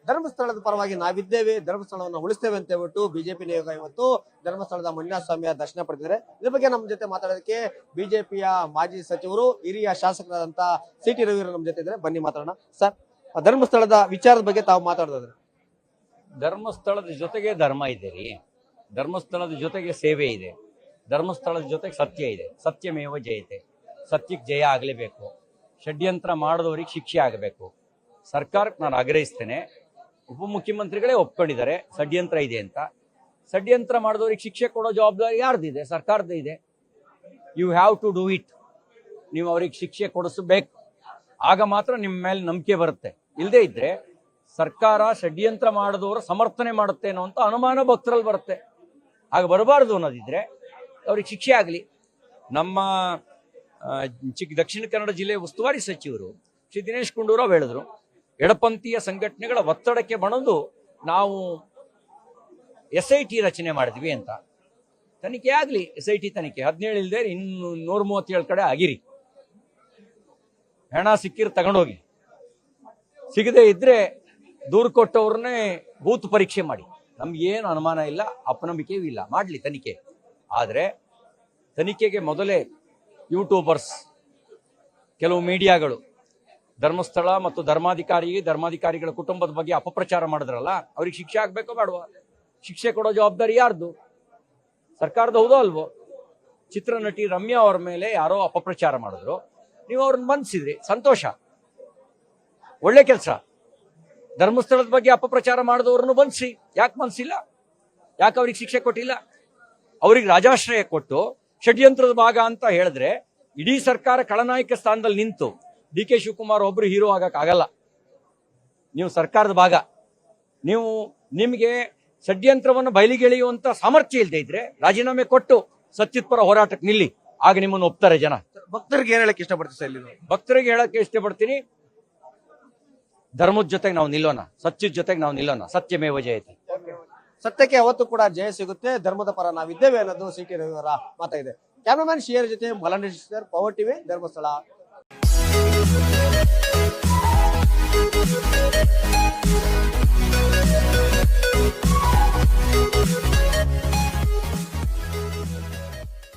ಧರ್ಮಸ್ಥಳದ ಪರವಾಗಿ ನಾವಿದ್ದೇವೆ, ಧರ್ಮಸ್ಥಳವನ್ನು ಉಳಿಸ್ತೇವೆ ಅಂತ ಹೇಳ್ಬಿಟ್ಟು ಬಿಜೆಪಿ ನಿಯೋಗ ಇವತ್ತು ಧರ್ಮಸ್ಥಳದ ಮಂಜುನಾಥ ಸ್ವಾಮಿಯ ದರ್ಶನ ಪಡೆದಿದ್ದಾರೆ. ಇದ್ರ ಬಗ್ಗೆ ನಮ್ಮ ಜೊತೆ ಮಾತಾಡೋದಕ್ಕೆ ಬಿಜೆಪಿಯ ಮಾಜಿ ಸಚಿವರು ಹಿರಿಯ ಶಾಸಕರಾದಂತ ಸಿ.ಟಿ. ರವಿ ನಮ್ಮ ಜೊತೆ ಇದ್ದಾರೆ. ಬನ್ನಿ ಮಾತಾಡೋಣ. ಸರ್, ಧರ್ಮಸ್ಥಳದ ವಿಚಾರದ ಬಗ್ಗೆ ತಾವು ಮಾತಾಡೋದಾದ್ರೆ? ಧರ್ಮಸ್ಥಳದ ಜೊತೆಗೆ ಧರ್ಮ ಇದೆ ರೀ, ಧರ್ಮಸ್ಥಳದ ಜೊತೆಗೆ ಸೇವೆ ಇದೆ, ಧರ್ಮಸ್ಥಳದ ಜೊತೆಗೆ ಸತ್ಯ ಇದೆ. ಸತ್ಯಮೇವ ಜಯತೆ, ಸತ್ಯಕ್ಕೆ ಜಯ ಆಗಲೇಬೇಕು. ಷಡ್ಯಂತ್ರ ಮಾಡಿದವರಿಗೆ ಶಿಕ್ಷೆ ಆಗಬೇಕು. ಸರ್ಕಾರಕ್ಕೆ ನಾನು ಆಗ್ರಹಿಸ್ತೇನೆ, ಉಪಮುಖ್ಯಮಂತ್ರಿಗಳೇ ಒಪ್ಕೊಂಡಿದ್ದಾರೆ ಷಡ್ಯಂತ್ರ ಇದೆ ಅಂತ. ಷಡ್ಯಂತ್ರ ಮಾಡಿದವ್ರಿಗೆ ಶಿಕ್ಷೆ ಕೊಡೋ ಜವಾಬ್ದಾರಿ ಯಾರ್ದಿದೆ? ಸರ್ಕಾರದ ಇದೆ. You have to do it. ನೀವು ಅವ್ರಿಗೆ ಶಿಕ್ಷೆ ಕೊಡಿಸಬೇಕು, ಆಗ ಮಾತ್ರ ನಿಮ್ಮ ಮೇಲೆ ನಂಬಿಕೆ ಬರುತ್ತೆ. ಇಲ್ಲದೇ ಇದ್ರೆ ಸರ್ಕಾರ ಷಡ್ಯಂತ್ರ ಮಾಡಿದವರು ಸಮರ್ಥನೆ ಮಾಡುತ್ತೆ ಅನ್ನೋಂಥ ಅನುಮಾನ ಭಕ್ತರಲ್ಲಿ ಬರುತ್ತೆ. ಆಗ ಬರಬಾರ್ದು ಅನ್ನೋದಿದ್ರೆ ಅವ್ರಿಗೆ ಶಿಕ್ಷೆ ಆಗಲಿ. ನಮ್ಮ ದಕ್ಷಿಣ ಕನ್ನಡ ಜಿಲ್ಲೆ ಉಸ್ತುವಾರಿ ಸಚಿವರು ಶ್ರೀ ದಿನೇಶ್ ಗುಂಡೂರಾವ್ ಹೇಳಿದ್ರು, ಎಡಪಂಥೀಯ ಸಂಘಟನೆಗಳ ಒತ್ತಡಕ್ಕೆ ಬಣದು ನಾವು SIT ರಚನೆ ಮಾಡಿದ್ವಿ ಅಂತ. ತನಿಖೆ ಆಗಲಿ, SIT ತನಿಖೆ. 17 ಇಲ್ಲದೆ ಇನ್ನು 137 ಕಡೆ ಆಗಿರಿ. ಹೆಣ ಸಿಕ್ಕಿರ್ ತಗೊಂಡೋಗಿ, ಸಿಗದೆ ಇದ್ರೆ ದೂರು ಕೊಟ್ಟವ್ರನ್ನೇ ಬೂತ್ ಪರೀಕ್ಷೆ ಮಾಡಿ. ನಮ್ಗೇನು ಅನುಮಾನ ಇಲ್ಲ, ಅಪನಂಬಿಕೆಯೂ ಇಲ್ಲ, ಮಾಡಲಿ ತನಿಖೆ. ಆದರೆ ತನಿಖೆಗೆ ಮೊದಲೇ ಯೂಟ್ಯೂಬರ್ಸ್, ಕೆಲವು ಮೀಡಿಯಾಗಳು ಧರ್ಮಸ್ಥಳ ಮತ್ತು ಧರ್ಮಾಧಿಕಾರಿಗಳ ಕುಟುಂಬದ ಬಗ್ಗೆ ಅಪಪ್ರಚಾರ ಮಾಡಿದ್ರಲ್ಲ, ಅವ್ರಿಗೆ ಶಿಕ್ಷೆ ಆಗ್ಬೇಕೋ ಬೇಡವಾ? ಶಿಕ್ಷೆ ಕೊಡೋ ಜವಾಬ್ದಾರಿ ಯಾರ್ದು? ಸರ್ಕಾರದ ಹೌದೋ ಅಲ್ವೋ? ಚಿತ್ರನಟಿ ರಮ್ಯಾ ಅವ್ರ ಮೇಲೆ ಯಾರೋ ಅಪಪ್ರಚಾರ ಮಾಡಿದ್ರು, ನೀವು ಅವ್ರನ್ನ ಬಂಧಿಸಿದ್ರಿ, ಸಂತೋಷ, ಒಳ್ಳೆ ಕೆಲಸ. ಧರ್ಮಸ್ಥಳದ ಬಗ್ಗೆ ಅಪಪ್ರಚಾರ ಮಾಡಿದವ್ರನ್ನು ಬಂಧಿಸಿ. ಯಾಕೆ ಬಂಧಿಸಿಲ್ಲ? ಯಾಕೆ ಅವ್ರಿಗೆ ಶಿಕ್ಷೆ ಕೊಟ್ಟಿಲ್ಲ? ಅವ್ರಿಗೆ ರಾಜಾಶ್ರಯ ಕೊಟ್ಟು ಷಡ್ಯಂತ್ರದ ಭಾಗ ಅಂತ ಹೇಳಿದ್ರೆ ಇಡೀ ಸರ್ಕಾರ ಖಳನಾಯಕ ಸ್ಥಾನದಲ್ಲಿ ನಿಂತು DK ಶಿವಕುಮಾರ್ ಒಬ್ರು ಹೀರೋ ಆಗಕ್ಕಾಗಲ್ಲ. ನೀವು ಸರ್ಕಾರದ ಭಾಗ. ನಿಮಗೆ ಷಡ್ಯಂತ್ರವನ್ನು ಬಯಲಿಗೆಳೆಯುವಂತ ಸಾಮರ್ಥ್ಯ ಇಲ್ಲದೆ ಇದ್ರೆ ರಾಜೀನಾಮೆ ಕೊಟ್ಟು ಸತ್ಯದ ಪರ ಹೋರಾಟಕ್ಕೆ ನಿಲ್ಲಿ, ಆಗ ನಿಮ್ಮನ್ನು ಒಪ್ತಾರೆ ಜನ. ಭಕ್ತರಿಗೆ ಏನ್ ಹೇಳಕ್ ಇಷ್ಟಪಡ್ತೀವಿ ಸರ್? ಇಲ್ಲಿ ಭಕ್ತರಿಗೆ ಹೇಳಕ್ಕೆ ಇಷ್ಟಪಡ್ತೀನಿ, ಧರ್ಮದ ಜೊತೆಗೆ ನಾವು ನಿಲ್ಲೋಣ, ಸತ್ಯದ ಜೊತೆಗೆ ನಾವು ನಿಲ್ಲೋಣ. ಸತ್ಯಮೇವ ಜಯತೆ. ಸತ್ಯಕ್ಕೆ ಯಾವತ್ತೂ ಕೂಡ ಜಯ ಸಿಗುತ್ತೆ, ಧರ್ಮದ ಪರ ನಾವಿದ್ದೇವೆ ಅನ್ನೋದು ಸಿ.ಟಿ. ರವಿ ಅವರ ಮಾತಾಗಿದೆ. ಕ್ಯಾಮರಾಮನ್ ಶಿಯರ್ ಜೊತೆ ಮಲಂಡೇಶ್ ಸರ್, ಪವರ್ ಟಿವಿ, ಧರ್ಮಸ್ಥಳ.